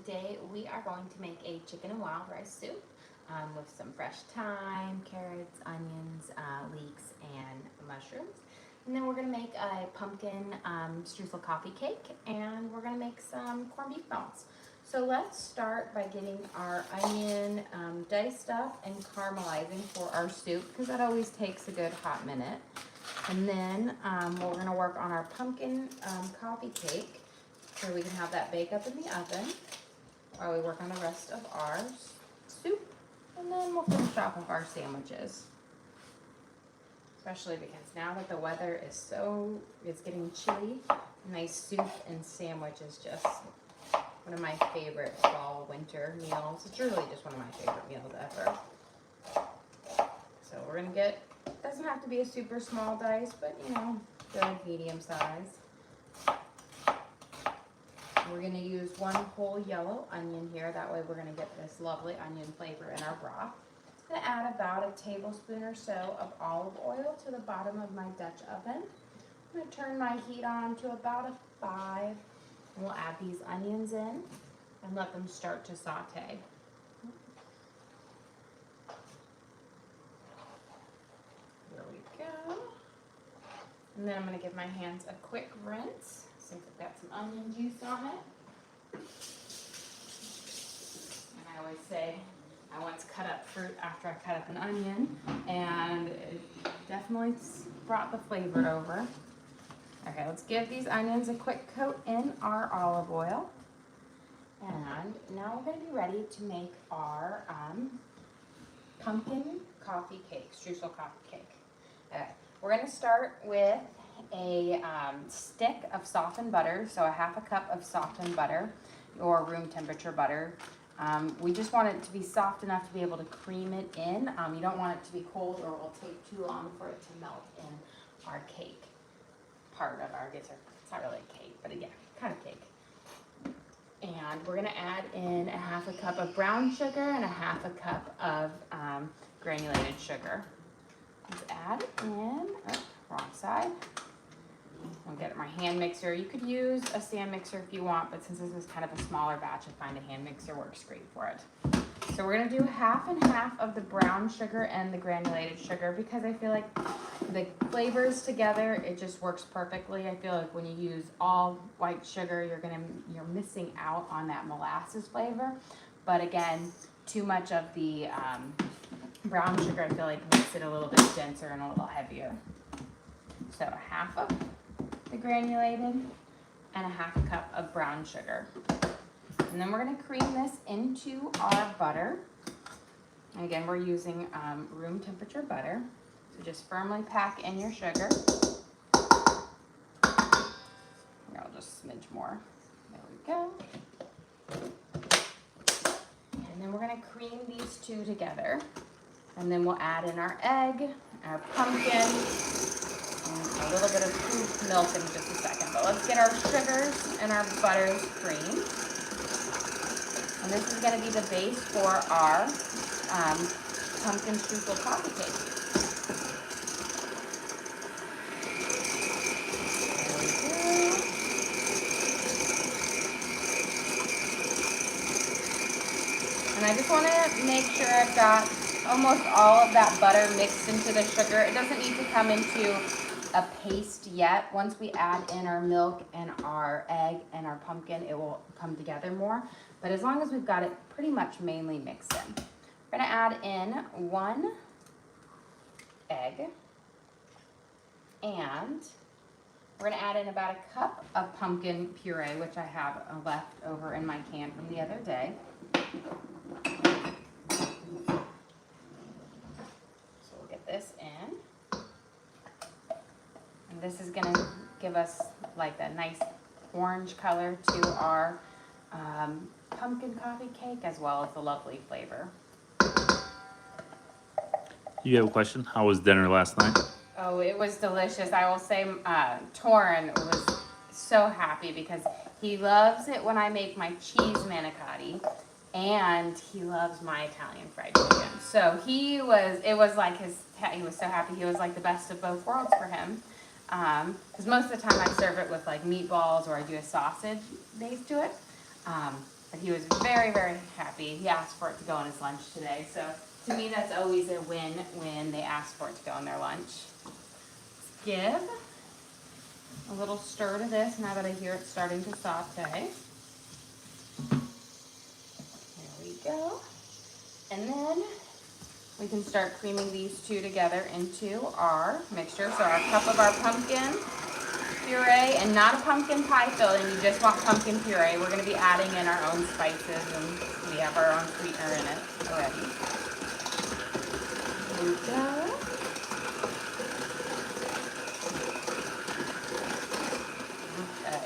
today we are going to make a chicken and wild rice soup with some fresh thyme, carrots, onions, leeks, and mushrooms. And then we're going to make a pumpkin streusel coffee cake, and we're going to make some corned beef bones. So let's start by getting our onion diced up and caramelizing for our soup, because that always takes a good hot minute. And then we're going to work on our pumpkin coffee cake, so we can have that bake up in the oven while we work on the rest of our soup. And then we'll finish off with our sandwiches. Especially because now that the weather is it's getting chilly, a nice soup and sandwich is just one of my favorite fall winter meals. It's really just one of my favorite meals ever. So we're gonna get, doesn't have to be a super small dice, but you know, good medium size. We're gonna use one whole yellow onion here. That way we're gonna get this lovely onion flavor in our broth. I'm gonna add about a tablespoon or so of olive oil to the bottom of my Dutch oven. I'm gonna turn my heat on to about a 5. And we'll add these onions in and let them start to saute. There we go. And then I'm gonna give my hands a quick rinse since I've got some onion juice on it. And I always say, I once cut up fruit after I cut up an onion, and it definitely brought the flavor over. Okay, let's give these onions a quick coat in our olive oil. And now we're gonna be ready to make our pumpkin coffee cake, streusel coffee cake. Okay, we're gonna start with a stick of softened butter, so a 1/2 cup of softened butter or room temperature butter. We just want it to be soft enough to be able to cream it in. You don't want it to be cold, or it will take too long for it to melt in our cake part of our dessert. It's not really a cake, but yeah, kind of cake. And we're gonna add in a 1/2 cup of brown sugar and a 1/2 cup of granulated sugar. Let's add in, wrong side. I'll get my hand mixer. You could use a stand mixer if you want, but since this is kind of a smaller batch, I find a hand mixer works great for it. So we're gonna do 1/2 and 1/2 of the brown sugar and the granulated sugar, because I feel like the flavors together, it just works perfectly. I feel like when you use all white sugar, you're missing out on that molasses flavor. But again, too much of the brown sugar, I feel like makes it a little bit denser and a little heavier. So 1/2 of the granulated and a 1/2 cup of brown sugar. And then we're gonna cream this into our butter. And again, we're using room temperature butter. So just firmly pack in your sugar. Here, I'll just smidge more. There we go. And then we're gonna cream these two together. And then we'll add in our egg, our pumpkin, and a little bit of scooped milk in just a second. But let's get our sugars and our butters creamed. And this is going to be the base for our pumpkin streusel coffee cake. There we go. And I just want to make sure I've got almost all of that butter mixed into the sugar. It doesn't need to come into a paste yet. Once we add in our milk and our egg and our pumpkin, it will come together more. But as long as we've got it pretty much mainly mixed in. We're gonna add in 1 egg, and we're gonna add in about 1 cup of pumpkin puree, which I have left over in my can from the other day. So we'll get this in. And this is gonna give us like that nice orange color to our pumpkin coffee cake, as well as the lovely flavor. You have a question? How was dinner last night? Oh, it was delicious. I will say Torin was so happy because he loves it when I make my cheese manicotti, and he loves my Italian fried chicken. So he was so happy. He was like the best of both worlds for him. Because most of the time I serve it with like meatballs, or I do a sausage base to it. But he was very, very happy. He asked for it to go in his lunch today. So to me, that's always a win when they ask for it to go in their lunch. Let's give a little stir to this now that I hear it starting to saute. There we go. And then we can start creaming these two together into our mixture. So our cup of our pumpkin puree, and not a pumpkin pie filling, you just want pumpkin puree. We're going to be adding in our own spices, and we have our own sweetener in it already. There we go. Okay.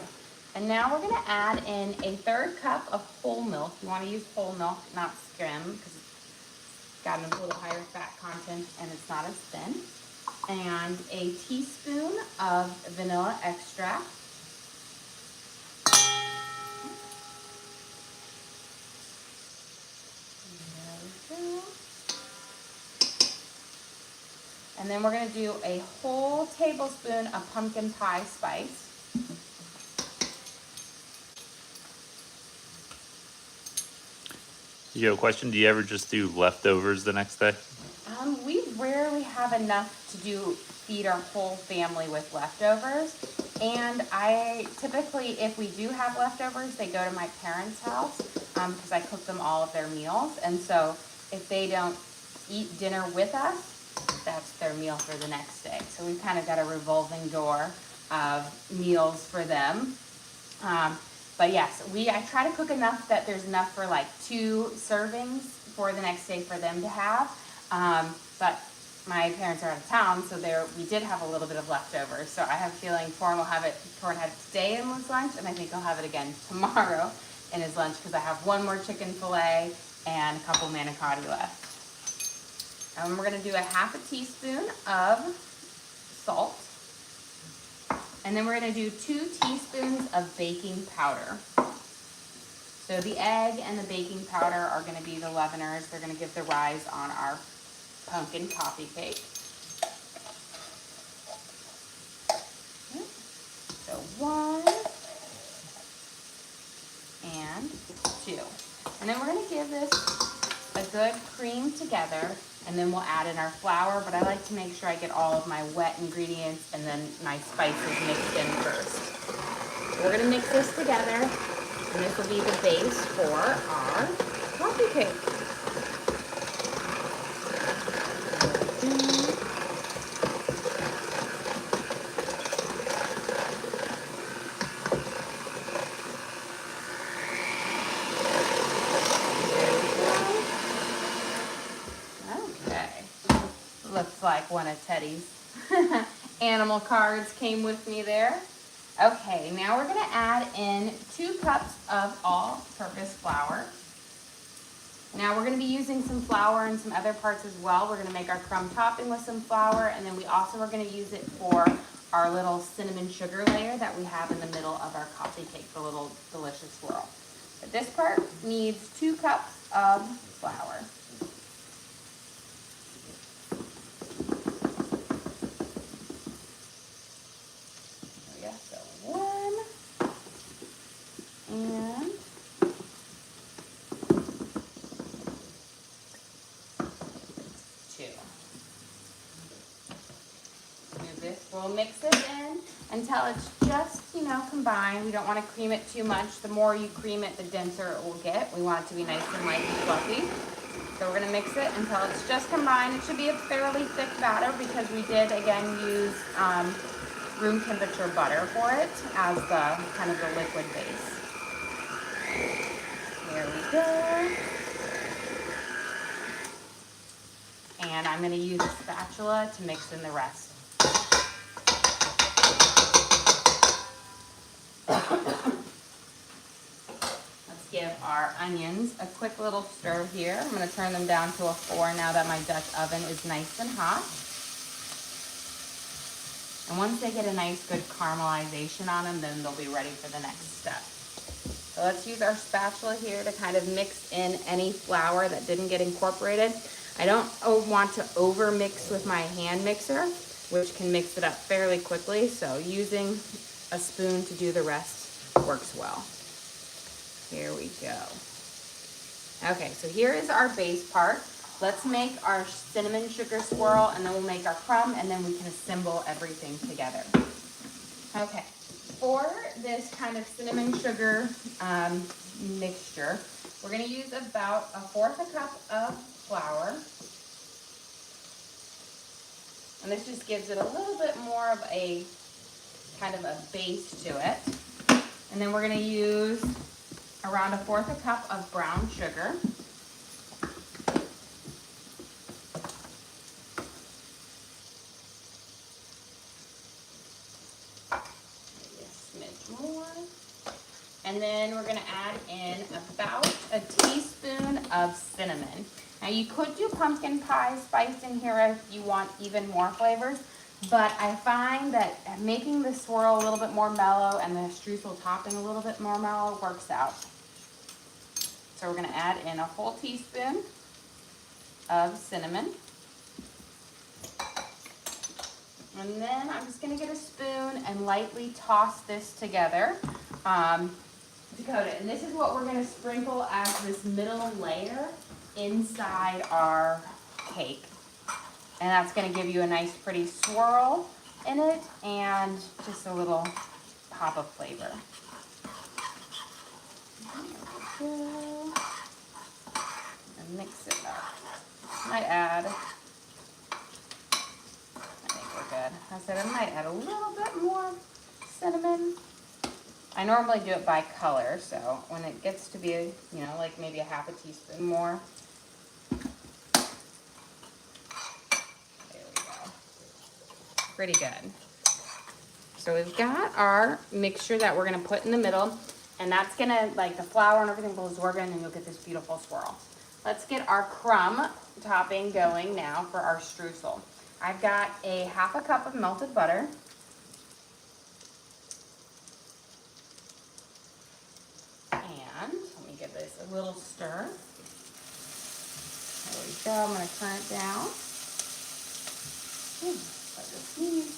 And now we're going to add in a 1/3 cup of whole milk. You want to use whole milk, not skim, because it's got a little higher fat content and it's not as thin. And a teaspoon of vanilla extract. There we go. And then we're going to do a whole tablespoon of pumpkin pie spice. You have a question? Do you ever just do leftovers the next day? We rarely have enough to feed our whole family with leftovers. And I typically, if we do have leftovers, they go to my parents' house because I cook them all of their meals. And so if they don't eat dinner with us, that's their meal for the next day. So we've kind of got a revolving door of meals for them. But yes, I try to cook enough that there's enough for like 2 servings for the next day for them to have. But my parents are out of town, so we did have a little bit of leftovers. So I have a feeling Torrin had it today in his lunch, and I think he'll have it again tomorrow in his lunch because I have 1 more chicken fillet and a couple manicotti left. And we're going to do a 1/2 teaspoon of salt. And then we're going to do 2 teaspoons of baking powder. So the egg and the baking powder are going to be the leaveners. They're going to give the rise on our pumpkin coffee cake. So 1 and 2. And then we're going to give this a good cream together, and then we'll add in our flour, but I like to make sure I get all of my wet ingredients and then my spices mixed in first. So we're going to mix this together, and this will be the base for our coffee cake. Looks like one of Teddy's animal cards came with me there. Okay, now we're going to add in 2 cups of all-purpose flour. Now we're going to be using some flour in some other parts as well. We're going to make our crumb topping with some flour, and then we also are going to use it for our little cinnamon sugar layer that we have in the middle of our coffee cake, the little delicious swirl. But this part needs 2 cups of flour. And 2. We'll mix it in until it's just, combined. We don't want to cream it too much. The more you cream it, the denser it will get. We want it to be nice and light and fluffy. So we're going to mix it until it's just combined. It should be a fairly thick batter because we did, again, use room temperature butter for it as the kind of the liquid base. There we go. And I'm going to use a spatula to mix in the rest. Let's give our onions a quick little stir here. I'm going to turn them down to a 4 now that my Dutch oven is nice and hot. And once they get a nice good caramelization on them, then they'll be ready for the next step. So let's use our spatula here to kind of mix in any flour that didn't get incorporated. I don't want to over mix with my hand mixer, which can mix it up fairly quickly. So using a spoon to do the rest works well. Here we go. Okay, so here is our base part. Let's make our cinnamon sugar swirl, and then we'll make our crumb, and then we can assemble everything together. Okay, for this kind of cinnamon sugar mixture, we're gonna use about 1/4 cup of flour. And this just gives it a little bit more of a kind of a base to it. And then we're gonna use around 1/4 cup of brown sugar. Maybe a smidge more. And then we're gonna add in about a teaspoon of cinnamon. Now you could do pumpkin pie spice in here if you want even more flavors, but I find that making the swirl a little bit more mellow and the streusel topping a little bit more mellow works out. So we're gonna add in a whole teaspoon of cinnamon. And then I'm just gonna get a spoon and lightly toss this together to coat it. And this is what we're gonna sprinkle as this middle layer inside our cake. And that's gonna give you a nice pretty swirl in it and just a little pop of flavor. There we go. And mix it up. Might add, I think we're good. I said I might add a little bit more cinnamon. I normally do it by color, so when it gets to be, you know, like maybe a 1/2 teaspoon more. There we go. Pretty good. So we've got our mixture that we're gonna put in the middle, and that's gonna, like the flour and everything will absorb in, and you'll get this beautiful swirl. Let's get our crumb topping going now for our streusel. I've got a 1/2 cup of melted butter. And let me give this a little stir. There we go. I'm going to turn it down. Let it sneeze.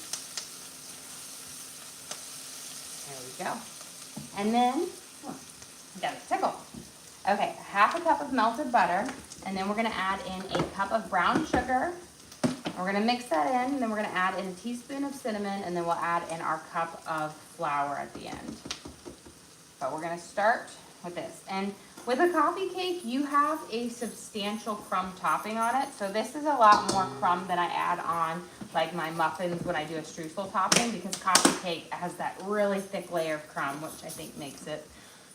There we go. And then, I got a tickle. Okay, 1/2 cup of melted butter, and then we're going to add in a cup of brown sugar. We're going to mix that in, and then we're going to add in a teaspoon of cinnamon, and then we'll add in our cup of flour at the end. But we're going to start with this. And with a coffee cake, you have a substantial crumb topping on it. So this is a lot more crumb than I add on like my muffins when I do a streusel topping, because coffee cake has that really thick layer of crumb, which I think makes it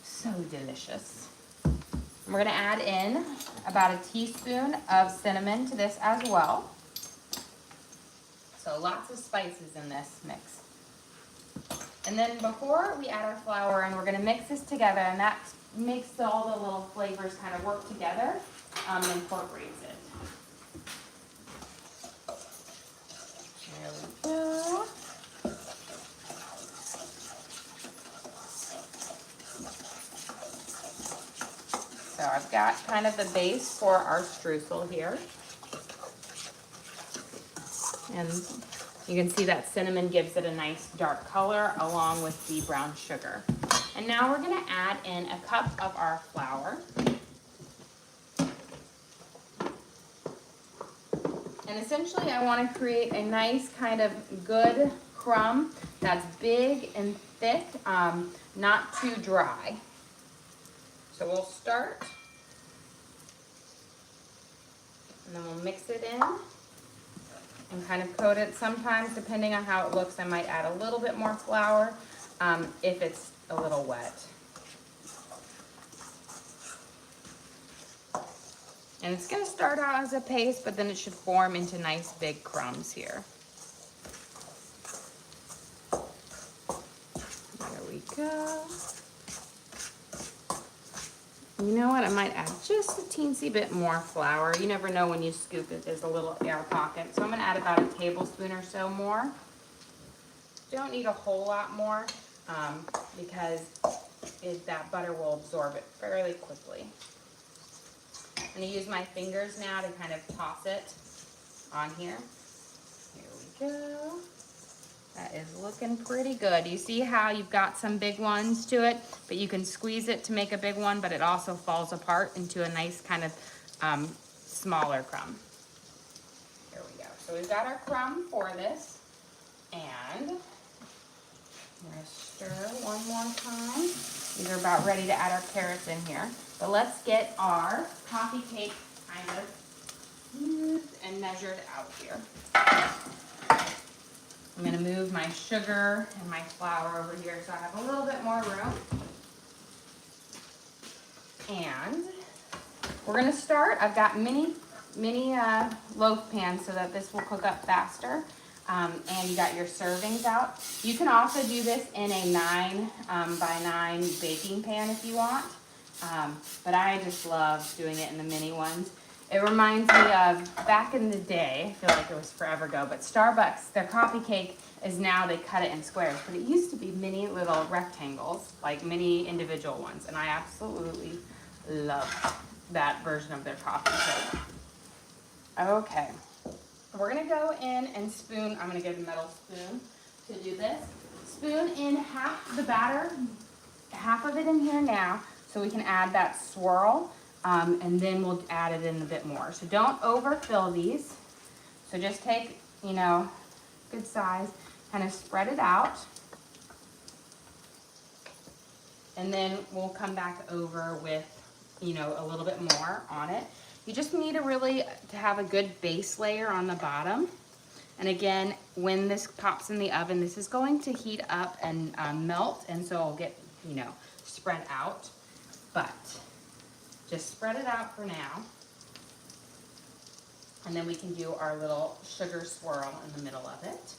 so delicious. And we're going to add in about a teaspoon of cinnamon to this as well. So lots of spices in this mix. And then before we add our flour in, we're going to mix this together, and that makes all the little flavors kind of work together and incorporates it. There we go. So I've got kind of the base for our streusel here. And you can see that cinnamon gives it a nice dark color along with the brown sugar. And now we're going to add in a cup of our flour. And essentially I want to create a nice kind of good crumb that's big and thick, not too dry. So we'll start, and then we'll mix it in and kind of coat it. Sometimes, depending on how it looks, I might add a little bit more flour if it's a little wet. And it's going to start out as a paste, but then it should form into nice big crumbs here. There we go. You know what? I might add just a teensy bit more flour. You never know when you scoop it. There's a little air pocket. So I'm going to add about a tablespoon or so more. Don't need a whole lot more because that butter will absorb it fairly quickly. I'm going to use my fingers now to kind of toss it on here. Here we go. That is looking pretty good. You see how you've got some big ones to it, but you can squeeze it to make a big one, but it also falls apart into a nice kind of smaller crumb. Here we go. So we've got our crumb for this, and I'm gonna stir one more time. These are about ready to add our carrots in here, but let's get our coffee cake kind of smoothed and measured out here. I'm gonna move my sugar and my flour over here so I have a little bit more room. And we're gonna start, I've got mini loaf pans so that this will cook up faster. And you got your servings out. You can also do this in a 9 by 9 baking pan if you want. But I just love doing it in the mini ones. It reminds me of back in the day, I feel like it was forever ago, but Starbucks, their coffee cake is now they cut it in squares, but it used to be mini little rectangles, like mini individual ones, and I absolutely love that version of their coffee cake. Okay, we're gonna go in and spoon, I'm gonna get a metal spoon to do this. Spoon in half the batter, half of it in here now, so we can add that swirl. And then we'll add it in a bit more. So don't overfill these. So just take, you know, good size, kind of spread it out. And then we'll come back over with, you know, a little bit more on it. You just need to have a good base layer on the bottom. And again, when this pops in the oven, this is going to heat up and melt, and so it'll get, you know, spread out. But just spread it out for now. And then we can do our little sugar swirl in the middle of it.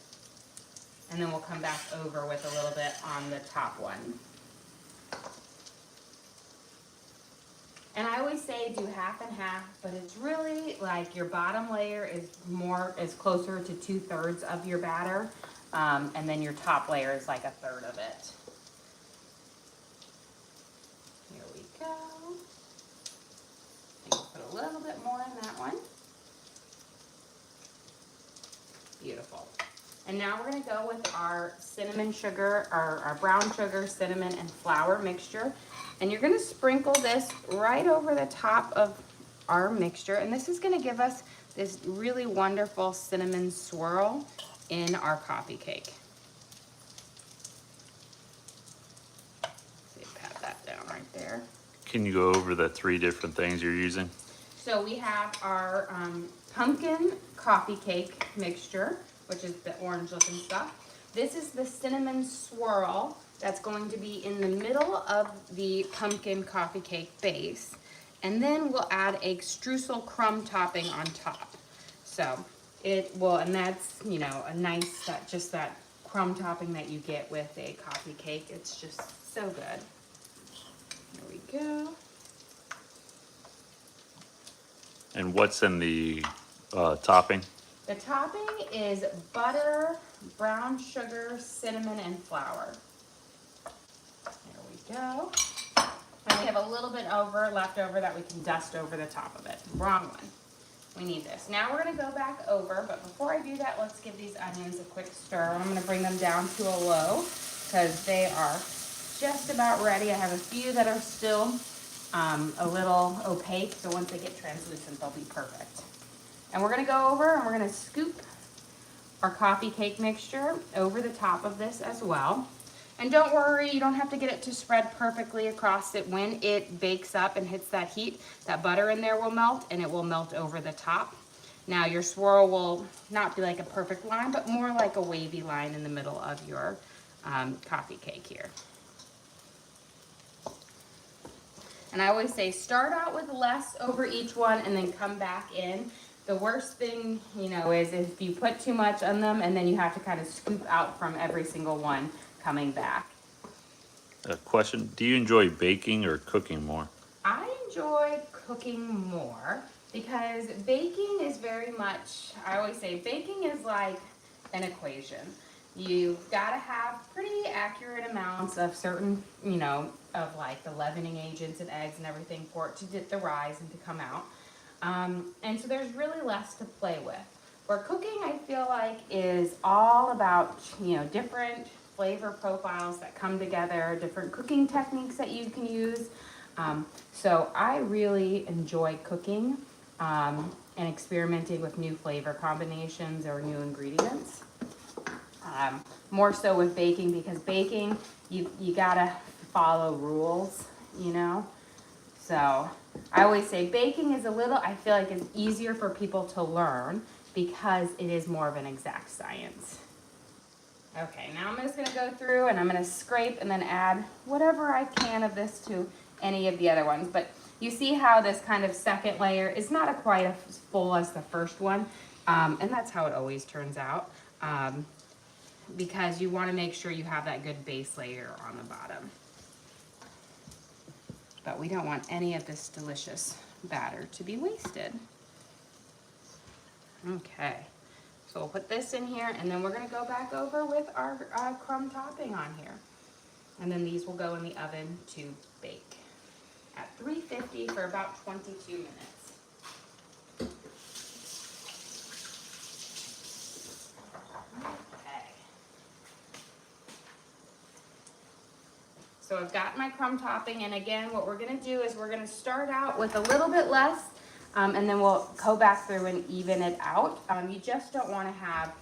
And then we'll come back over with a little bit on the top one. And I always say do half and half, but it's really like your bottom layer is closer to 2/3 of your batter. And then your top layer is like 1/3 of it. Here we go. Put a little bit more in that one. Beautiful. And now we're gonna go with our cinnamon sugar, our brown sugar, cinnamon, and flour mixture. And you're gonna sprinkle this right over the top of our mixture. And this is gonna give us this really wonderful cinnamon swirl in our coffee cake. So you pat that down right there. Can you go over the 3 different things you're using? So we have our pumpkin coffee cake mixture, which is the orange looking stuff. This is the cinnamon swirl that's going to be in the middle of the pumpkin coffee cake base. And then we'll add a streusel crumb topping on top. So it will, and that's, you know, a nice, just that crumb topping that you get with a coffee cake. It's just so good. There we go. And what's in the topping? The topping is butter, brown sugar, cinnamon, and flour. There we go. And we have a little bit left over that we can dust over the top of it. Wrong one. We need this. Now we're gonna go back over, but before I do that, let's give these onions a quick stir. I'm gonna bring them down to a low because they are just about ready. I have a few that are still a little opaque, so once they get translucent, they'll be perfect. And we're gonna go over and we're gonna scoop our coffee cake mixture over the top of this as well. And don't worry, you don't have to get it to spread perfectly across it. When it bakes up and hits that heat, that butter in there will melt and it will melt over the top. Now your swirl will not be like a perfect line, but more like a wavy line in the middle of your coffee cake here. And I always say start out with less over each one and then come back in. The worst thing, you know, is if you put too much on them and then you have to kind of scoop out from every single one coming back. A question, do you enjoy baking or cooking more? I enjoy cooking more because baking is very much, I always say baking is like an equation. You've got to have pretty accurate amounts of certain, you know, of like the leavening agents and eggs and everything for it to get the rise and to come out. And so there's really less to play with. Where cooking, I feel like, is all about, different flavor profiles that come together, different cooking techniques that you can use. So I really enjoy cooking and experimenting with new flavor combinations or new ingredients. More so with baking, because baking, you gotta follow rules, So I always say baking is I feel like it's easier for people to learn because it is more of an exact science. Okay, now I'm just gonna go through and I'm gonna scrape and then add whatever I can of this to any of the other ones. But you see how this kind of second layer is not quite as full as the first one. And that's how it always turns out. Because you wanna make sure you have that good base layer on the bottom. But we don't want any of this delicious batter to be wasted. Okay, so we'll put this in here and then we're gonna go back over with our crumb topping on here. And then these will go in the oven to bake at 350 for about 22 minutes. Okay. So I've got my crumb topping, and again, what we're gonna do is we're gonna start out with a little bit less, and then we'll go back through and even it out. You just don't wanna have,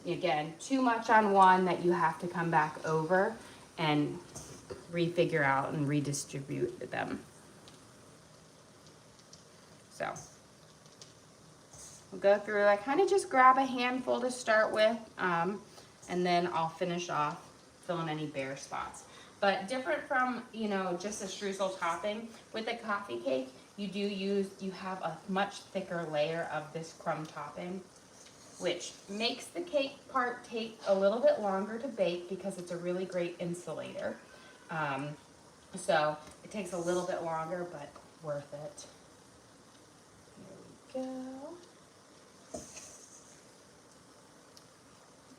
again, too much on one that you have to come back over and refigure out and redistribute them. So we'll go through, I kind of just grab a handful to start with, and then I'll finish off filling any bare spots. But different from, just a streusel topping, with a coffee cake, you have a much thicker layer of this crumb topping, which makes the cake part take a little bit longer to bake because it's a really great insulator. So it takes a little bit longer, but worth it. Here we go.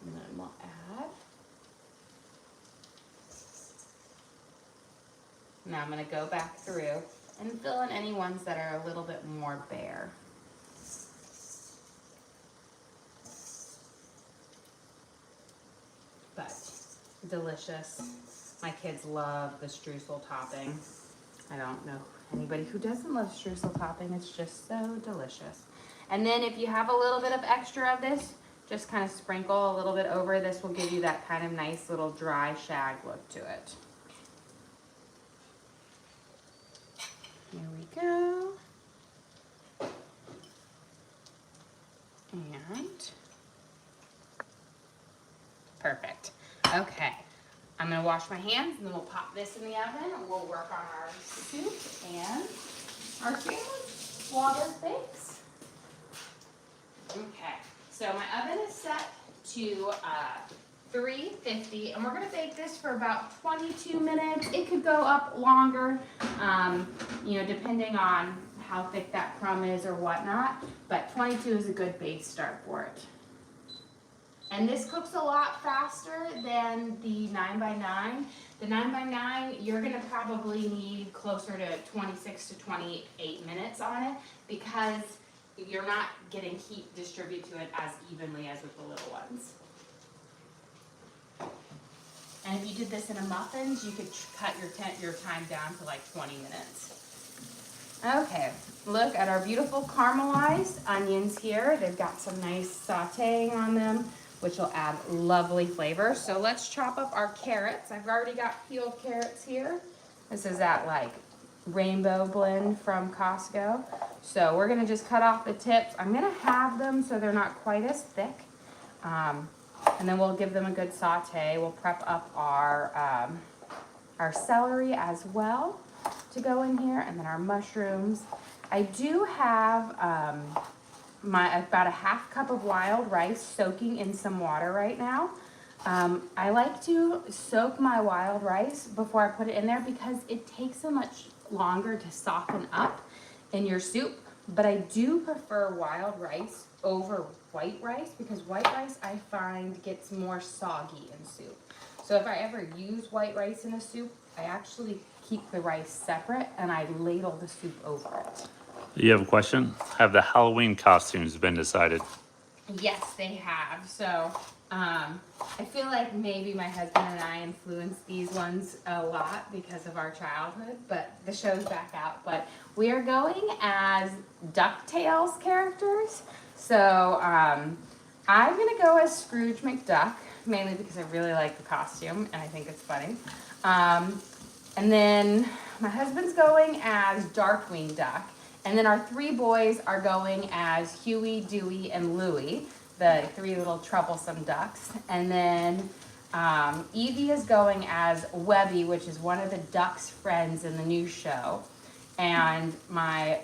And then we'll add. Now I'm going to go back through and fill in any ones that are a little bit more bare. But delicious. My kids love the streusel topping. I don't know anybody who doesn't love streusel topping. It's just so delicious. And then if you have a little bit of extra of this, just kind of sprinkle a little bit over. This will give you that kind of nice little dry shag look to it. Here we go. And perfect. Okay. I'm going to wash my hands and then we'll pop this in the oven and we'll work on our soup and our sandwich while this bakes. Okay. So my oven is set to 350 and we're going to bake this for about 22 minutes. It could go up longer, depending on how thick that crumb is or whatnot, but 22 is a good base start for it. And this cooks a lot faster than the 9x9. The 9x9, you're gonna probably need closer to 26 to 28 minutes on it because you're not getting heat distributed to it as evenly as with the little ones. And if you did this in a muffins, you could cut your time down to like 20 minutes. Okay, look at our beautiful caramelized onions here. They've got some nice sauteing on them, which will add lovely flavor. So let's chop up our carrots. I've already got peeled carrots here. This is that like rainbow blend from Costco. So we're gonna just cut off the tips. I'm gonna have them so they're not quite as thick. And then we'll give them a good saute. We'll prep up our celery as well to go in here, and then our mushrooms. I do have about a half cup of wild rice soaking in some water right now. I like to soak my wild rice before I put it in there because it takes so much longer to soften up in your soup, but I do prefer wild rice over white rice because white rice I find gets more soggy in soup. So if I ever use white rice in a soup, I actually keep the rice separate and I ladle the soup over it. You have a question? Have the Halloween costumes been decided? Yes, they have. So I feel like maybe my husband and I influenced these ones a lot because of our childhood, but the show's back out. But we are going as DuckTales characters. So I'm going to go as Scrooge McDuck, mainly because I really like the costume and I think it's funny. And then my husband's going as Darkwing Duck. And then our three boys are going as Huey, Dewey, and Louie, the three little troublesome ducks. And then Evie is going as Webby, which is one of the ducks' friends in the new show. And my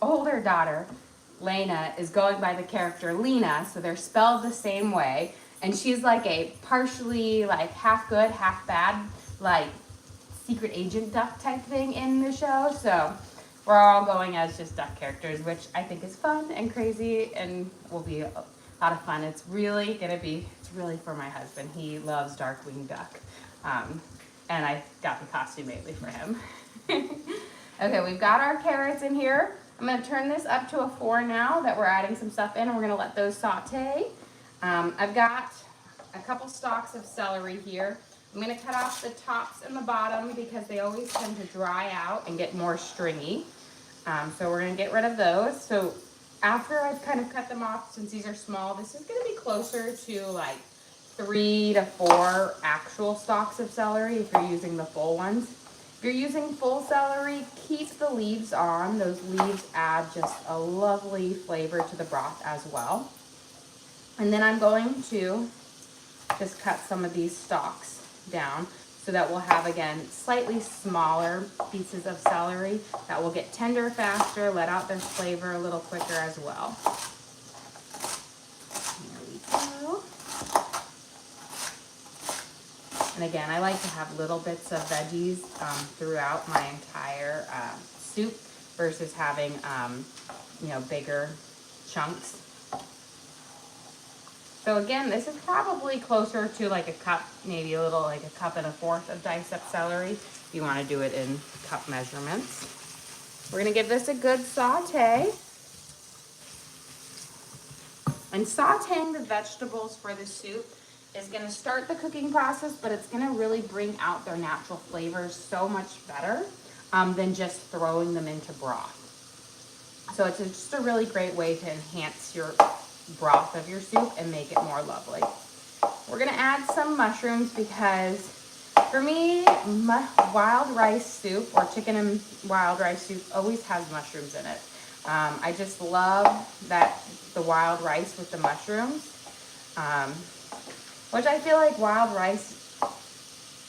older daughter, Lena, is going by the character Lena, so they're spelled the same way. And she's like a partially like half good, half bad, like secret agent duck type thing in the show. So we're all going as just duck characters, which I think is fun and crazy and will be a lot of fun. It's really for my husband. He loves Darkwing Duck. And I got the costume mainly for him. Okay, we've got our carrots in here. I'm gonna turn this up to a 4 now that we're adding some stuff in, and we're gonna let those saute. I've got a couple stalks of celery here. I'm gonna cut off the tops and the bottom because they always tend to dry out and get more stringy. So we're gonna get rid of those. So after I've kind of cut them off, since these are small, this is gonna be closer to like 3 to 4 actual stalks of celery if you're using the full ones. If you're using full celery, keep the leaves on. Those leaves add just a lovely flavor to the broth as well. And then I'm going to just cut some of these stalks down so that we'll have, again, slightly smaller pieces of celery that will get tender faster, let out their flavor a little quicker as well. There we go. And again, I like to have little bits of veggies throughout my entire soup versus having, bigger chunks. So again, this is probably closer to like a cup, maybe a little like a cup and a fourth of diced up celery. If you want to do it in cup measurements. We're going to give this a good saute. And sauteing the vegetables for the soup is going to start the cooking process, but it's going to really bring out their natural flavors so much better than just throwing them into broth. So it's just a really great way to enhance your broth of your soup and make it more lovely. We're gonna add some mushrooms because for me, wild rice soup or chicken and wild rice soup always has mushrooms in it. I just love the wild rice with the mushrooms, which I feel like wild rice,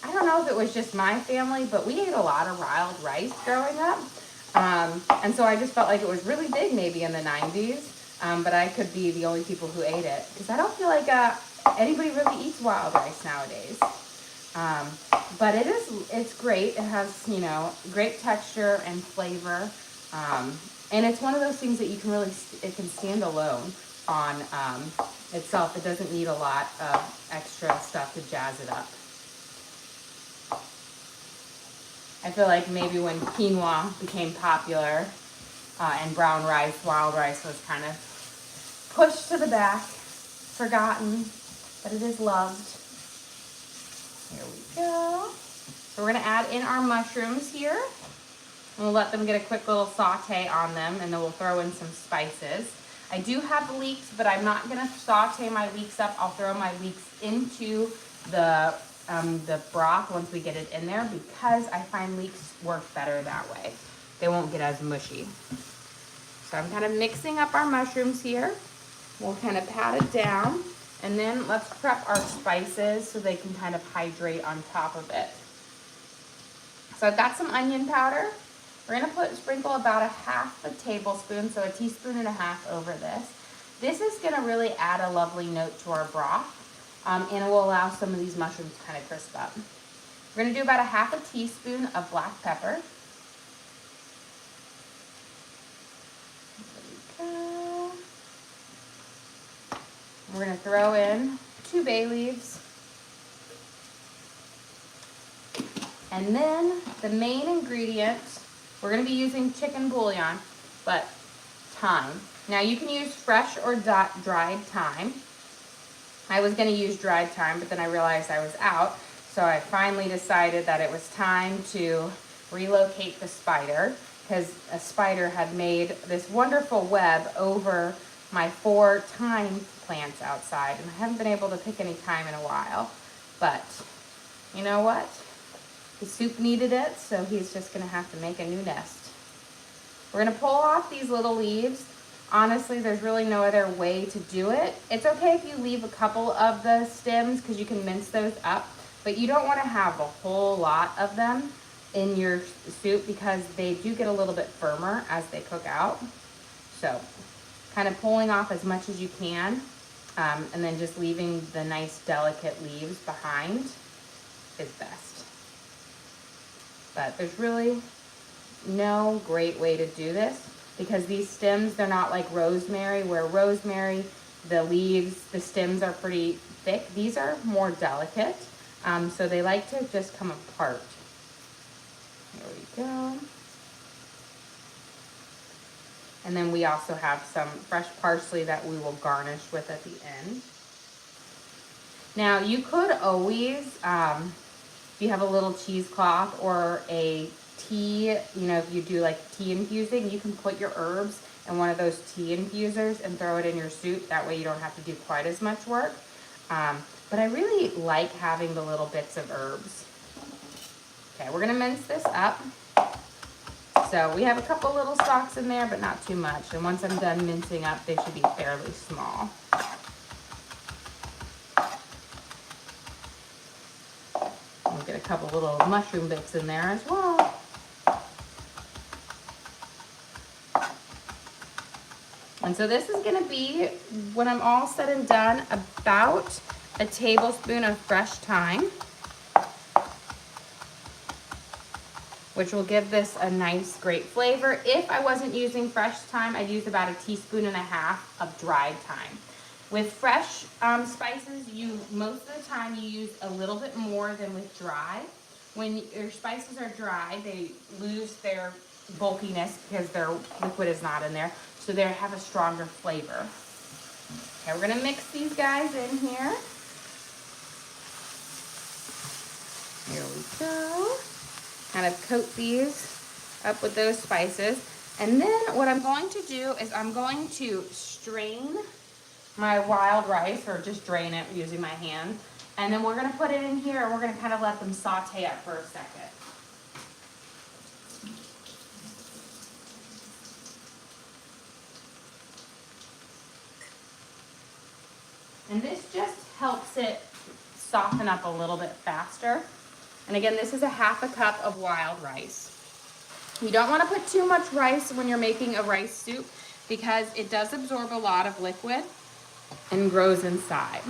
I don't know if it was just my family, but we ate a lot of wild rice growing up. And so I just felt like it was really big maybe in the 90s. But I could be the only people who ate it because I don't feel like anybody really eats wild rice nowadays. But it's great. It has, great texture and flavor. And it's one of those things that you can it can stand alone on itself. It doesn't need a lot of extra stuff to jazz it up. I feel like maybe when quinoa became popular and brown rice, wild rice was kind of pushed to the back, forgotten, but it is loved. Here we go. So we're gonna add in our mushrooms here. And we'll let them get a quick little saute on them, and then we'll throw in some spices. I do have leeks, but I'm not gonna saute my leeks up. I'll throw my leeks into the broth once we get it in there because I find leeks work better that way. They won't get as mushy. So I'm kind of mixing up our mushrooms here. We'll kind of pat it down, and then let's prep our spices so they can kind of hydrate on top of it. So I've got some onion powder. We're gonna sprinkle about 1/2 tablespoon, so 1.5 teaspoons over this. This is gonna really add a lovely note to our broth, and it will allow some of these mushrooms to kind of crisp up. We're gonna do about 1/2 teaspoon of black pepper. We're going to throw in 2 bay leaves. And then the main ingredient, we're going to be using chicken bouillon, but thyme. Now you can use fresh or dried thyme. I was gonna use dried thyme, but then I realized I was out. So I finally decided that it was time to relocate the spider, because a spider had made this wonderful web over my 4 thyme plants outside, and I haven't been able to pick any thyme in a while. But you know what? The soup needed it, so he's just gonna have to make a new nest. We're gonna pull off these little leaves. Honestly, there's really no other way to do it. It's okay if you leave a couple of the stems because you can mince those up, but you don't want to have a whole lot of them in your soup because they do get a little bit firmer as they cook out. So kind of pulling off as much as you can, and then just leaving the nice delicate leaves behind is best. But there's really no great way to do this, because these stems, they're not like rosemary, where rosemary, the leaves, the stems are pretty thick. These are more delicate, so they like to just come apart. There we go. And then we also have some fresh parsley that we will garnish with at the end. Now you could always, if you have a little cheesecloth or a tea, you know, if you do like tea infusing, you can put your herbs in one of those tea infusers and throw it in your soup. That way you don't have to do quite as much work. But I really like having the little bits of herbs. Okay, we're gonna mince this up. So we have a couple little stalks in there, but not too much. And once I'm done mincing up, they should be fairly small. We'll get a couple little mushroom bits in there as well. And so this is gonna be, when I'm all said and done, about a tablespoon of fresh thyme, which will give this a nice, great flavor. If I wasn't using fresh thyme, I'd use about 1.5 teaspoons of dried thyme. With fresh spices, most of the time you use a little bit more than with dry. When your spices are dry, they lose their bulkiness because their liquid is not in there, so they have a stronger flavor. Okay, we're gonna mix these guys in here. Here we go. Kind of coat these up with those spices. And then what I'm going to do is I'm going to strain my wild rice, or just drain it using my hand. And then we're gonna put it in here and we're gonna kind of let them saute up for a second. And this just helps it soften up a little bit faster. And again, this is 1/2 cup of wild rice. You don't want to put too much rice when you're making a rice soup because it does absorb a lot of liquid and grows inside.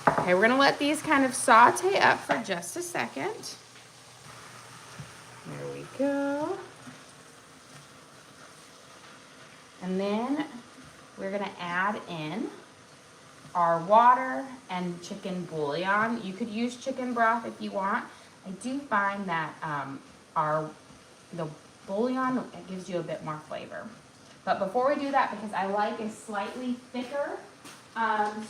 Okay, we're gonna let these kind of saute up for just a second. There we go. And then we're gonna add in our water and chicken bouillon. You could use chicken broth if you want. I do find that the bouillon, it gives you a bit more flavor. But before we do that, because I like a slightly thicker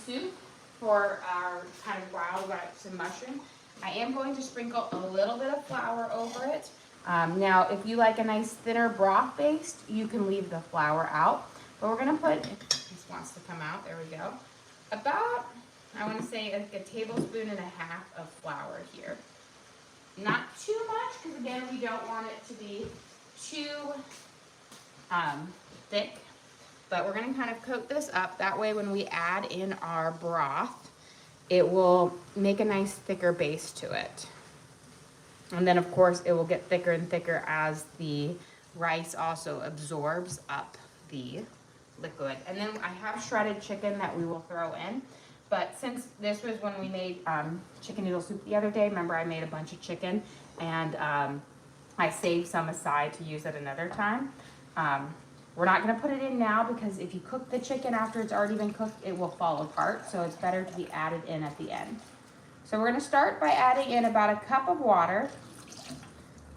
soup for our kind of wild rice and mushroom, I am going to sprinkle a little bit of flour over it. Now, if you like a nice thinner broth based, you can leave the flour out. But we're gonna put, this wants to come out, there we go. About, I want to say like 1.5 tablespoons of flour here. Not too much, because again, we don't want it to be too thick. But we're going to kind of coat this up. That way when we add in our broth, it will make a nice thicker base to it. And then of course it will get thicker and thicker as the rice also absorbs up the liquid. And then I have shredded chicken that we will throw in. But since this was when we made chicken noodle soup the other day, remember I made a bunch of chicken and I saved some aside to use at another time. We're not gonna put it in now because if you cook the chicken after it's already been cooked, it will fall apart. So it's better to be added in at the end. So we're gonna start by adding in about 1 cup of water.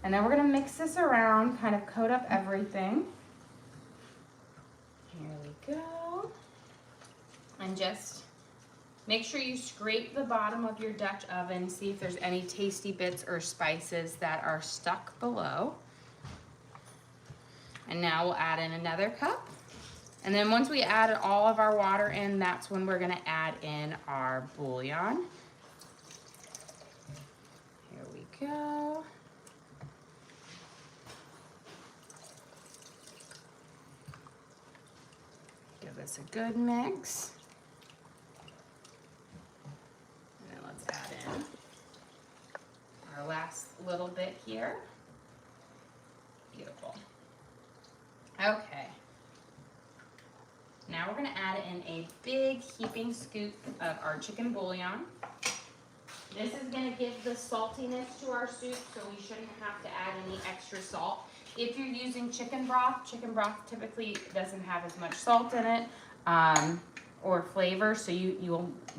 And then we're gonna mix this around, kind of coat up everything. Here we go. And just make sure you scrape the bottom of your Dutch oven, see if there's any tasty bits or spices that are stuck below. And now we'll add in another cup. And then once we add all of our water in, that's when we're gonna add in our bouillon. Here we go. Give this a good mix. And then let's add in our last little bit here. Beautiful. Okay. Now we're gonna add in a big heaping scoop of our chicken bouillon. This is gonna give the saltiness to our soup, so we shouldn't have to add any extra salt. If you're using chicken broth typically doesn't have as much salt in it or flavor, so you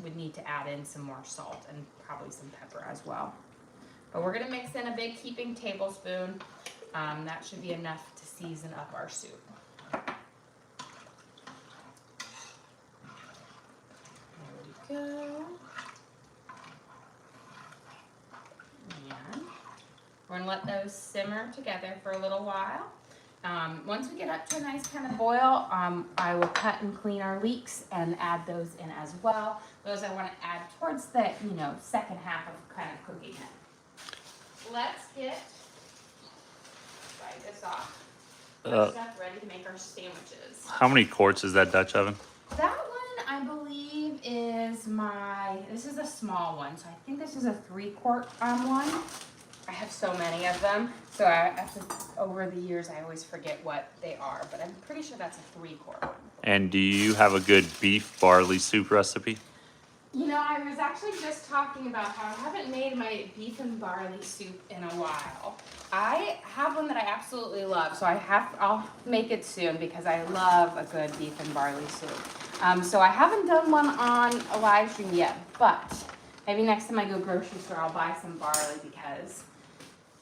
would need to add in some more salt and probably some pepper as well. But we're gonna mix in a big heaping tablespoon. That should be enough to season up our soup. There we go. And we're gonna let those simmer together for a little while. Once we get up to a nice kind of boil, I will cut and clean our leeks and add those in as well. Those I want to add towards the second half of kind of cooking it. Let's get this off. Our stuff ready to make our sandwiches. How many quarts is that Dutch oven? That one I believe is this is a small one, so I think this is a 3-quart one. I have so many of them, so over the years I always forget what they are, but I'm pretty sure that's a 3-quart one. And do you have a good beef barley soup recipe? I was actually just talking about how I haven't made my beef and barley soup in a while. I have one that I absolutely love, so I'll make it soon because I love a good beef and barley soup. So I haven't done one on a live stream yet, but maybe next time I go grocery store I'll buy some barley because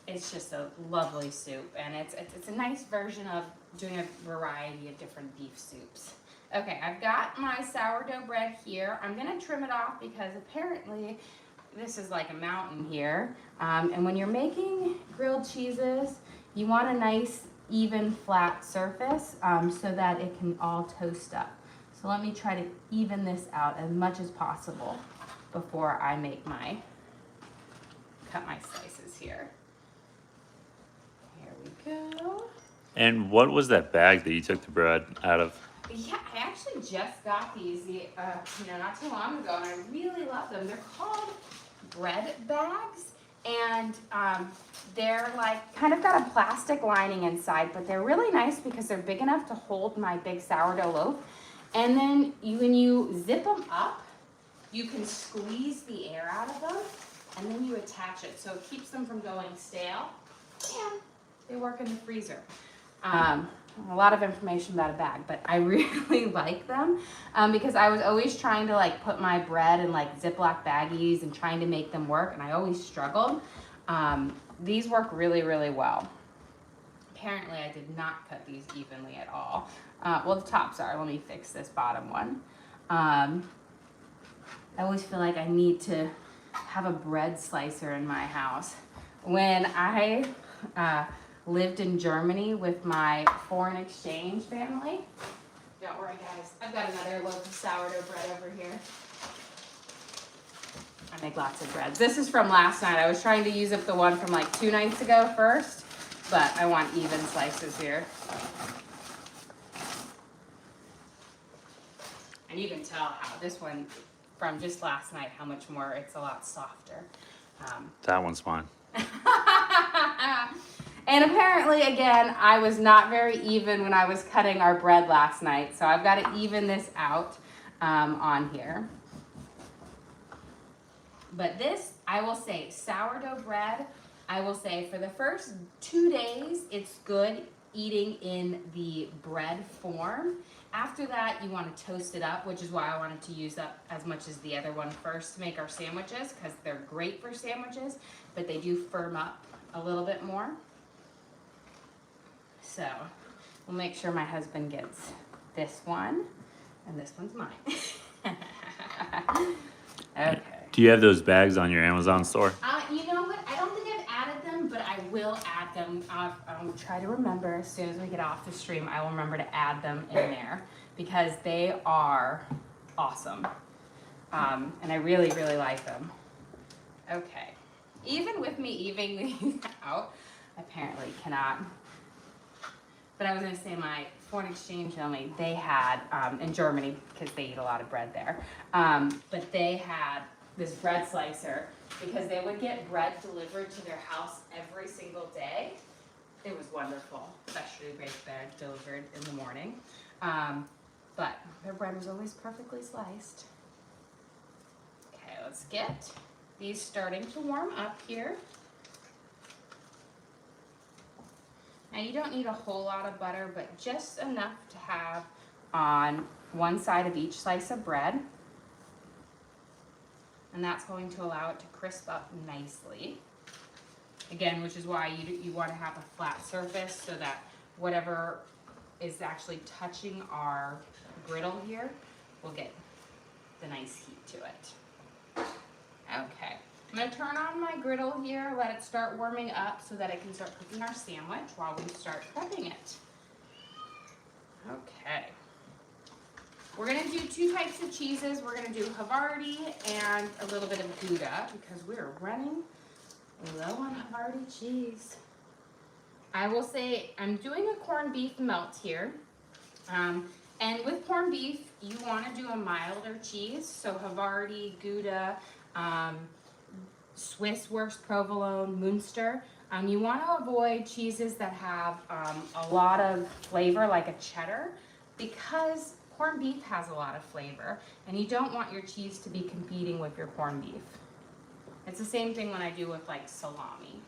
it's just a lovely soup, and it's a nice version of doing a variety of different beef soups. Okay, I've got my sourdough bread here. I'm gonna trim it off because apparently this is like a mountain here. And when you're making grilled cheeses, you want a nice, even, flat surface so that it can all toast up. So let me try to even this out as much as possible before I cut my slices here. Here we go. And what was that bag that you took the bread out of? Yeah, I actually just got these, not too long ago, and I really love them. They're called bread bags, and they're like kind of got a plastic lining inside, but they're really nice because they're big enough to hold my big sourdough loaf. And then when you zip them up, you can squeeze the air out of them, and then you attach it, so it keeps them from going stale. And they work in the freezer. A lot of information about a bag, but I really like them because I was always trying to put my bread in Ziploc baggies and trying to make them work, and I always struggled. These work really, really well. Apparently I did not cut these evenly at all. Well, the tops are. Let me fix this bottom one. I always feel like I need to have a bread slicer in my house. When I lived in Germany with my foreign exchange family. Don't worry guys, I've got another loaf of sourdough bread over here. I make lots of breads. This is from last night. I was trying to use up the one from 2 nights ago first, but I want even slices here. And you can tell how this one from just last night, how much more, it's a lot softer. That one's mine. And apparently, again, I was not very even when I was cutting our bread last night. So I've got to even this out on here. But this, I will say, sourdough bread, I will say for the first 2 days, it's good eating in the bread form. After that, you want to toast it up, which is why I wanted to use up as much as the other one first to make our sandwiches, because they're great for sandwiches, but they do firm up a little bit more. So we'll make sure my husband gets this one, and this one's mine. Okay. Do you have those bags on your Amazon store? You know what? I don't think I've added them, but I will add them. I'll try to remember as soon as we get off the stream. I will remember to add them in there because they are awesome. And I really, really like them. Okay. Even with me evening these out, apparently cannot. But I was going to say my foreign exchange family, they had, in Germany, because they eat a lot of bread there, but they had this bread slicer because they would get bread delivered to their house every single day. It was wonderful, especially baked bread delivered in the morning. But their bread was always perfectly sliced. Okay, let's get these starting to warm up here. Now you don't need a whole lot of butter, but just enough to have on one side of each slice of bread. And that's going to allow it to crisp up nicely. Again, which is why you want to have a flat surface so that whatever is actually touching our griddle here will get the nice heat to it. Okay, I'm going to turn on my griddle here, let it start warming up so that I can start cooking our sandwich while we start prepping it. Okay. We're going to do two types of cheeses. We're going to do Havarti and a little bit of Gouda because we're running low on Havarti cheese. I will say I'm doing a corned beef melt here. And with corned beef, you want to do a milder cheese. So Havarti, Gouda, Swiss Wurst Provolone, Munster. You want to avoid cheeses that have a lot of flavor like a cheddar because corned beef has a lot of flavor and you don't want your cheese to be competing with your corned beef. It's the same thing when I do with like salami.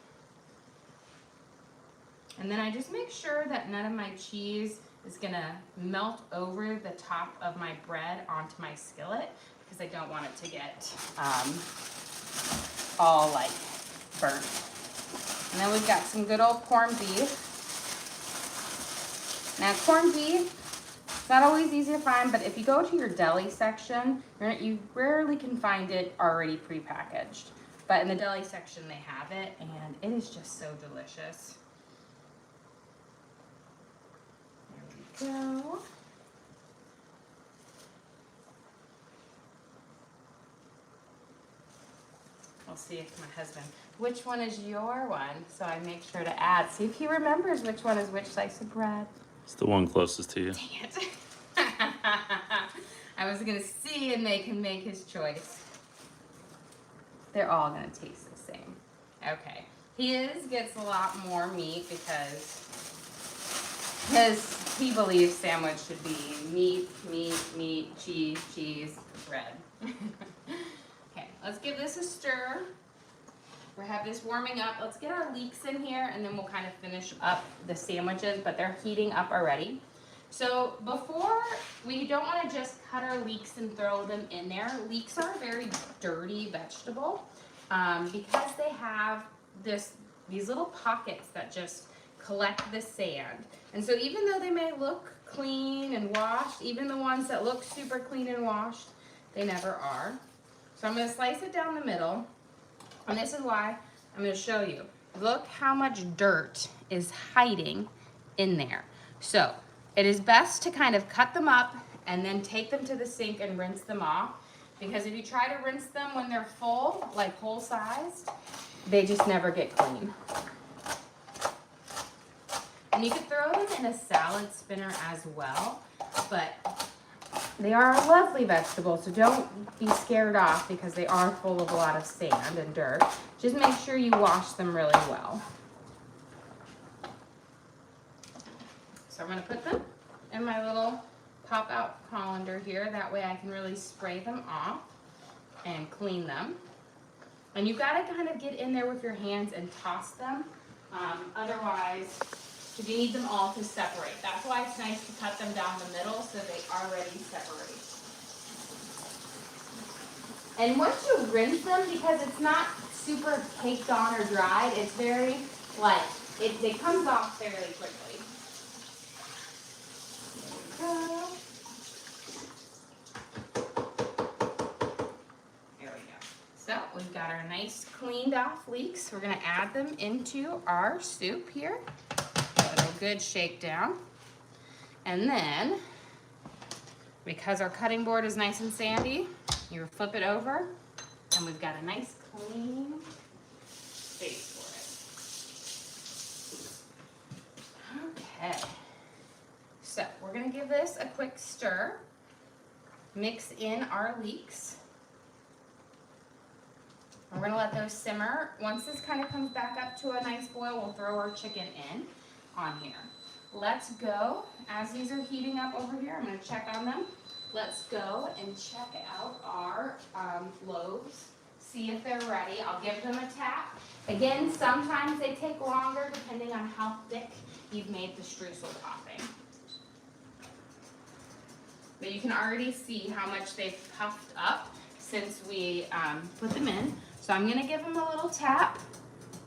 And then I just make sure that none of my cheese is gonna melt over the top of my bread onto my skillet because I don't want it to get all like burnt. And then we've got some good old corned beef. Now corned beef, it's not always easy to find, but if you go to your deli section, you rarely can find it already prepackaged. But in the deli section they have it and it is just so delicious. There we go. I'll see if my husband, which one is your one? So I make sure to add. See if he remembers which one is which slice of bread. It's the one closest to you. Dang it. I was going to see and they can make his choice. They're all going to taste the same. Okay. His gets a lot more meat because he believes sandwich should be meat, meat, meat, cheese, cheese, bread. Okay, let's give this a stir. We have this warming up. Let's get our leeks in here and then we'll kind of finish up the sandwiches, but they're heating up already. So before, we don't want to just cut our leeks and throw them in there. Leeks are a very dirty vegetable because they have these little pockets that just collect the sand. And so even though they may look clean and washed, even the ones that look super clean and washed, they never are. So I'm going to slice it down the middle. And this is why I'm going to show you. Look how much dirt is hiding in there. So it is best to kind of cut them up and then take them to the sink and rinse them off. Because if you try to rinse them when they're full, like whole sized, they just never get clean. And you could throw them in a salad spinner as well, but they are a lovely vegetable, so don't be scared off because they are full of a lot of sand and dirt. Just make sure you wash them really well. So I'm going to put them in my little pop-out colander here. That way I can really spray them off and clean them. And you've got to kind of get in there with your hands and toss them. Otherwise, because you need them all to separate. That's why it's nice to cut them down the middle so they already separate. And once you rinse them, because it's not super caked on or dried, it's very, like, it comes off fairly quickly. There we go. we've got our nice cleaned off leeks. We're gonna add them into our soup here. Give it a good shake down. And then, because our cutting board is nice and sandy, you flip it over and we've got a nice clean space for it. Okay, so we're gonna give this a quick stir. Mix in our leeks. We're gonna let those simmer. Once this kind of comes back up to a nice boil, we'll throw our chicken in on here. Let's go, as these are heating up over here, I'm gonna check on them. Let's go and check out our loaves, see if they're ready. I'll give them a tap. Again, sometimes they take longer depending on how thick you've made the streusel topping. But you can already see how much they've puffed up since we put them in. So I'm gonna give them a little tap.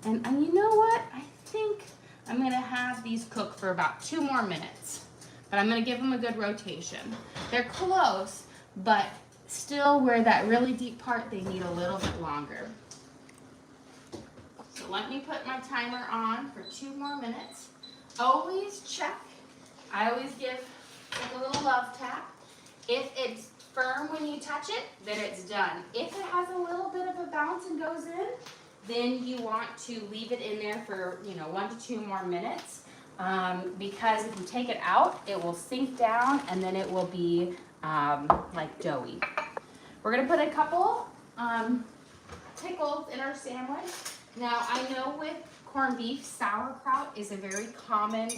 And you know what? I think I'm gonna have these cook for about 2 more minutes. But I'm gonna give them a good rotation. They're close, but still where that really deep part, they need a little bit longer. So let me put my timer on for 2 more minutes. Always check. I always give like a little love tap. If it's firm when you touch it, then it's done. If it has a little bit of a bounce and goes in, then you want to leave it in there for 1 to 2 more minutes. Because if you take it out, it will sink down and then it will be like doughy. We're gonna put a couple pickles in our sandwich. Now I know with corned beef, sauerkraut is a very common,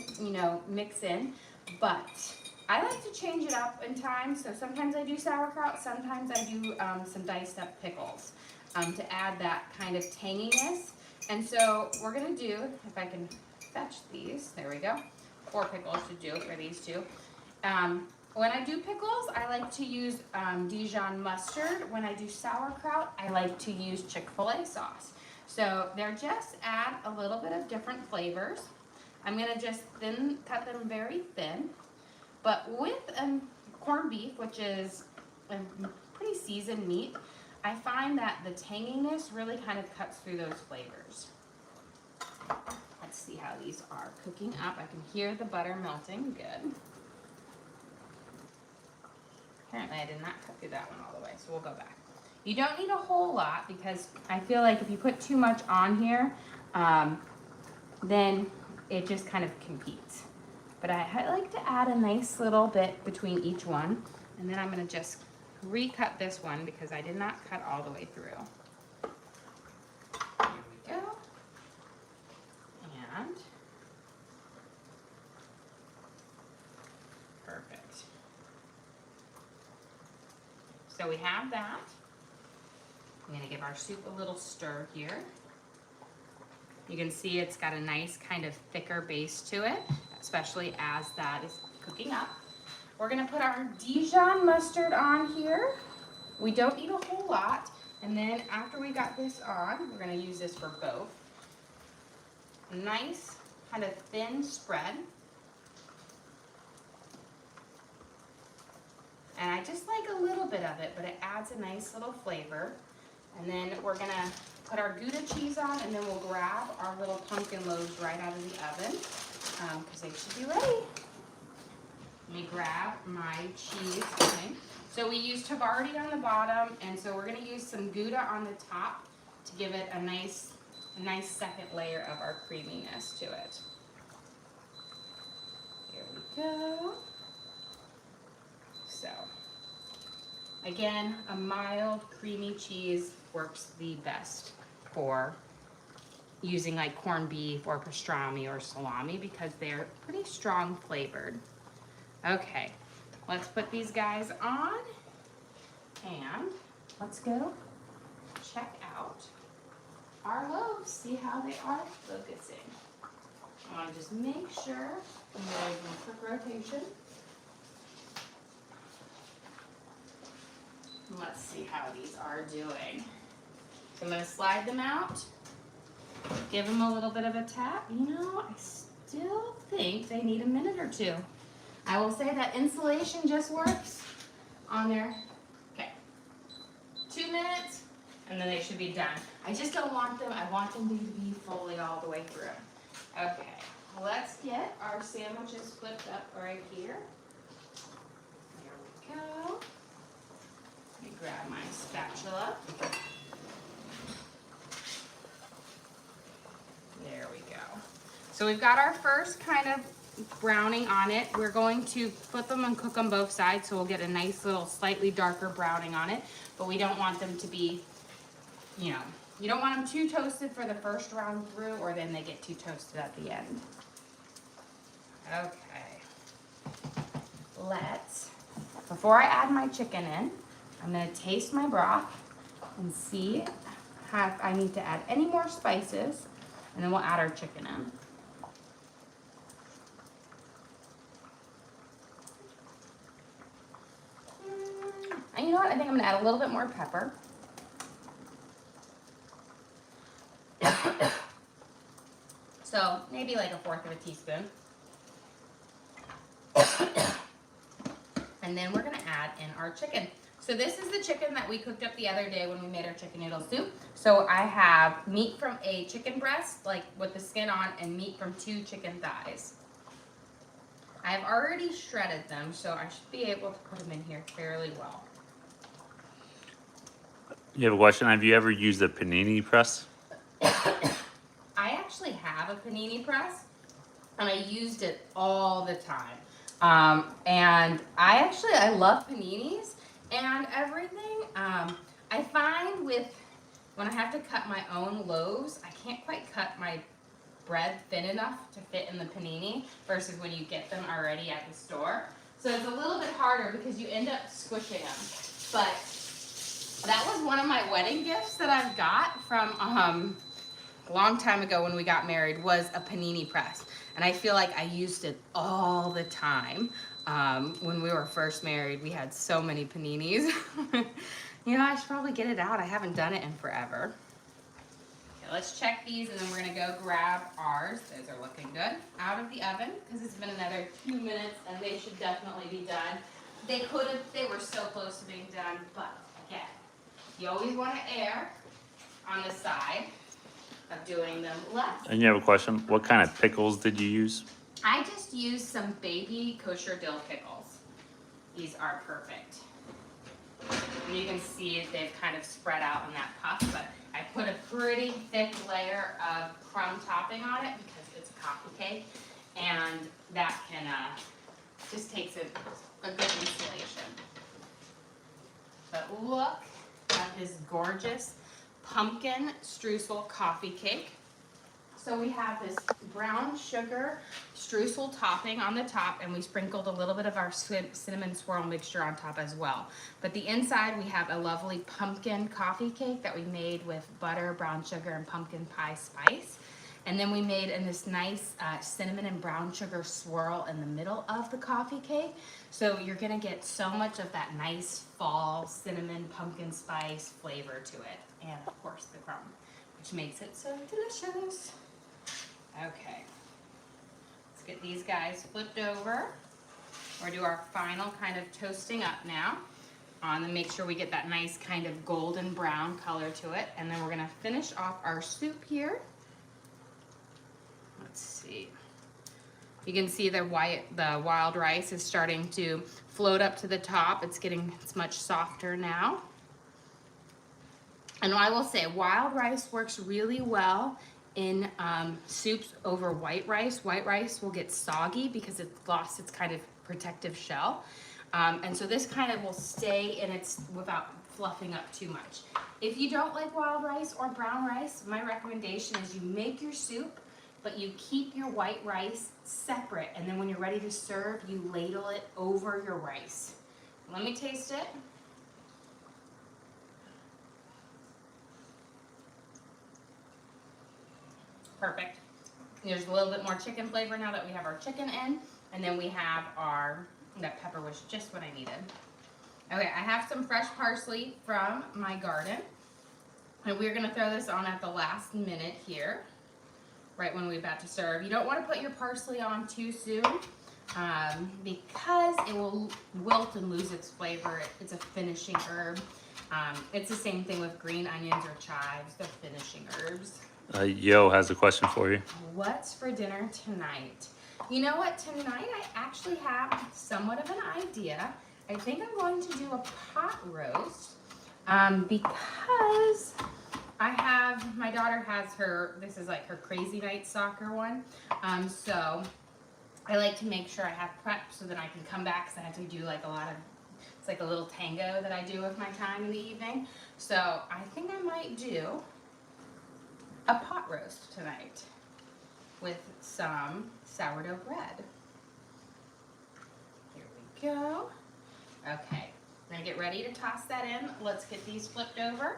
mix in, but I like to change it up in time. So sometimes I do sauerkraut, sometimes I do some diced up pickles to add that kind of tanginess. And so we're gonna do, if I can fetch these, there we go, 4 pickles to do for these 2. When I do pickles, I like to use Dijon mustard. When I do sauerkraut, I like to use Chick-fil-A sauce. So they're just add a little bit of different flavors. I'm gonna just cut them very thin. But with corned beef, which is a pretty seasoned meat, I find that the tanginess really kind of cuts through those flavors. Let's see how these are cooking up. I can hear the butter melting. Good. Apparently I did not cut through that one all the way, so we'll go back. You don't need a whole lot because I feel like if you put too much on here, then it just kind of competes. But I like to add a nice little bit between each one. And then I'm gonna just recut this one because I did not cut all the way through. Here we go. And perfect. So we have that. I'm gonna give our soup a little stir here. You can see it's got a nice kind of thicker base to it, especially as that is cooking up. We're gonna put our Dijon mustard on here. We don't need a whole lot. And then after we got this on, we're gonna use this for both. Nice kind of thin spread. And I just like a little bit of it, but it adds a nice little flavor. And then we're gonna put our Gouda cheese on, and then we'll grab our little pumpkin loaves right out of the oven, because they should be ready. Let me grab my cheese. Okay. So we used Havarti on the bottom, and so we're gonna use some Gouda on the top to give it a nice second layer of our creaminess to it. Here we go. So, again, a mild creamy cheese works the best for using like corned beef or pastrami or salami because they're pretty strong flavored. Okay, let's put these guys on and let's go check out our loaves, see how they are focusing. I want to just make sure I'm ready for quick rotation. Let's see how these are doing. So I'm going to slide them out, give them a little bit of a tap. You know, I still think they need a minute or 2. I will say that insulation just works on there. Okay, 2 minutes, and then they should be done. I just don't want them, I want them to be fully all the way through. Okay, let's get our sandwiches flipped up right here. There we go. Let me grab my spatula. There we go. So we've got our first kind of browning on it. We're going to flip them and cook them both sides, so we'll get a nice little slightly darker browning on it, but we don't want them to be, you know, you don't want them too toasted for the first round through, or then they get too toasted at the end. Okay. Before I add my chicken in, I'm gonna taste my broth and see if I need to add any more spices, and then we'll add our chicken in. And you know what? I think I'm gonna add a little bit more pepper. So maybe like 1/4 of a teaspoon. And then we're gonna add in our chicken. So this is the chicken that we cooked up the other day when we made our chicken noodle soup. So I have meat from a chicken breast, like with the skin on, and meat from 2 chicken thighs. I have already shredded them, so I should be able to put them in here fairly well. You have a question? Have you ever used a panini press? I actually have a panini press, and I used it all the time. And I love paninis and everything. I find when I have to cut my own loaves, I can't quite cut my bread thin enough to fit in the panini versus when you get them already at the store. So it's a little bit harder because you end up squishing them. But that was one of my wedding gifts that I've got from a long time ago when we got married, was a panini press. And I feel like I used it all the time. When we were first married, we had so many paninis. You know, I should probably get it out. I haven't done it in forever. Okay, let's check these, and then we're gonna go grab ours. Those are looking good. Out of the oven, because it's been another 2 minutes, and they should definitely be done. They were so close to being done, but again, you always want to err on the side of doing them less. And you have a question? What kind of pickles did you use? I just used some baby kosher dill pickles. These are perfect. And you can see they've kind of spread out in that puff, but I put a pretty thick layer of crumb topping on it because it's a coffee cake, and that can just takes a good insulation. But look at this gorgeous pumpkin streusel coffee cake. So we have this brown sugar streusel topping on the top, and we sprinkled a little bit of our cinnamon swirl mixture on top as well. But the inside, we have a lovely pumpkin coffee cake that we made with butter, brown sugar, and pumpkin pie spice. And then we made in this nice cinnamon and brown sugar swirl in the middle of the coffee cake. So you're gonna get so much of that nice fall cinnamon pumpkin spice flavor to it. And of course the crumb, which makes it so delicious. Okay, let's get these guys flipped over. We're gonna do our final kind of toasting up now. And make sure we get that nice kind of golden brown color to it. And then we're gonna finish off our soup here. Let's see. You can see the wild rice is starting to float up to the top. It's much softer now. And I will say, wild rice works really well in soups over white rice. White rice will get soggy because it's lost its kind of protective shell. And so this kind of will stay in its, without fluffing up too much. If you don't like wild rice or brown rice, my recommendation is you make your soup, but you keep your white rice separate, and then when you're ready to serve, you ladle it over your rice. Let me taste it. Perfect. There's a little bit more chicken flavor now that we have our chicken in, and then we have that pepper was just what I needed. Okay, I have some fresh parsley from my garden, and we're gonna throw this on at the last minute here, right when we're about to serve. You don't want to put your parsley on too soon because it will wilt and lose its flavor. It's a finishing herb. It's the same thing with green onions or chives, they're finishing herbs. Yo has a question for you. What's for dinner tonight? You know what, tonight I actually have somewhat of an idea. I think I'm going to do a pot roast because my daughter has this is like her crazy night soccer one. So I like to make sure I have prep so that I can come back because I have to do like it's like a little tango that I do with my time in the evening. So I think I might do a pot roast tonight with some sourdough bread. Here we go. Okay, I'm gonna get ready to toss that in. Let's get these flipped over.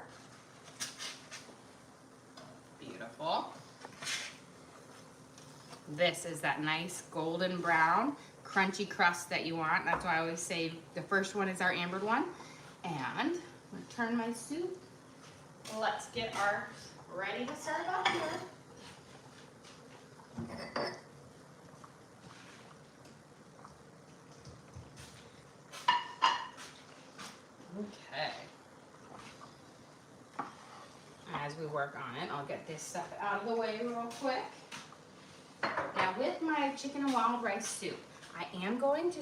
Beautiful. This is that nice golden brown crunchy crust that you want. That's why I always say the first one is our ambered one. And I'm gonna turn my soup. Let's get our ready to serve up here. Okay. As we work on it, I'll get this stuff out of the way real quick. Now with my chicken and wild rice soup, I am going to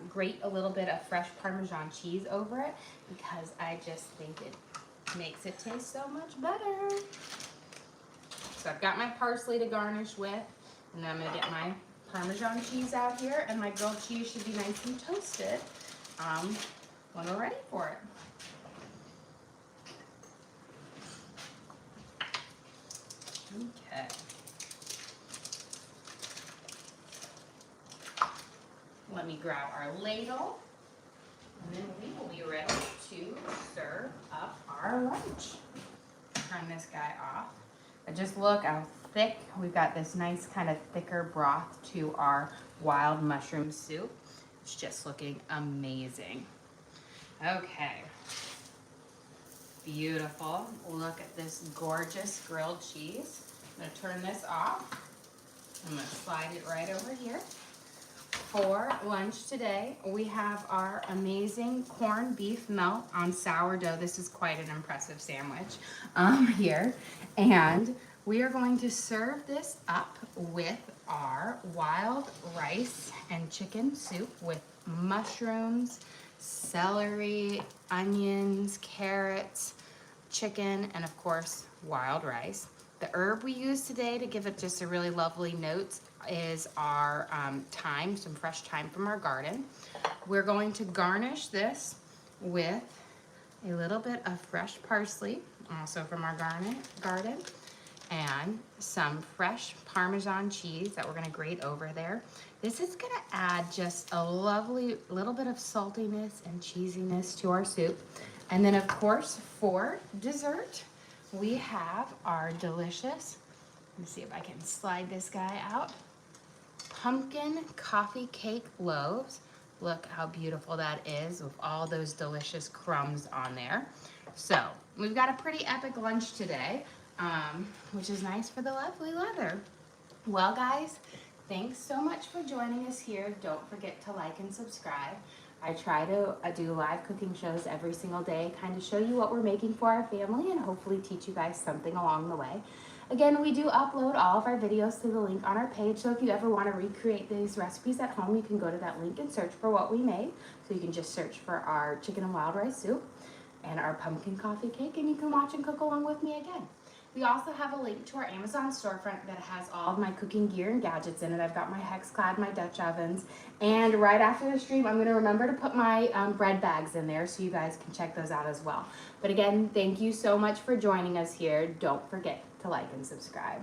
grate a little bit of fresh Parmesan cheese over it because I just think it makes it taste so much better. So I've got my parsley to garnish with, and then I'm gonna get my Parmesan cheese out here, and my grilled cheese should be nice and toasted when we're ready for it. Okay. Let me grab our ladle, and then we will be ready to serve up our lunch. Turn this guy off. But just look how thick. We've got this nice kind of thicker broth to our wild mushroom soup. It's just looking amazing. Okay. Beautiful. Look at this gorgeous grilled cheese. I'm gonna turn this off. I'm gonna slide it right over here. For lunch today, we have our amazing corned beef melt on sourdough. This is quite an impressive sandwich here. And we are going to serve this up with our wild rice and chicken soup with mushrooms, celery, onions, carrots, chicken, and of course, wild rice. The herb we use today to give it just a really lovely note is our thyme, some fresh thyme from our garden. We're going to garnish this with a little bit of fresh parsley, also from our garden, and some fresh Parmesan cheese that we're gonna grate over there. This is gonna add just a lovely little bit of saltiness and cheesiness to our soup. And then of course, for dessert, we have our delicious, let me see if I can slide this guy out, pumpkin coffee cake loaves. Look how beautiful that is with all those delicious crumbs on there. So we've got a pretty epic lunch today, which is nice for the lovely weather. Well guys, thanks so much for joining us here. Don't forget to like and subscribe. I try to do live cooking shows every single day, kind of show you what we're making for our family and hopefully teach you guys something along the way. Again, we do upload all of our videos to the link on our page, so if you ever want to recreate these recipes at home, you can go to that link and search for what we made. So you can just search for our chicken and wild rice soup and our pumpkin coffee cake, and you can watch and cook along with me again. We also have a link to our Amazon storefront that has all of my cooking gear and gadgets in it. I've got my Hexclad, my Dutch ovens, and right after the stream, I'm going to remember to put my bread bags in there so you guys can check those out as well. But again, thank you so much for joining us here. Don't forget to like and subscribe.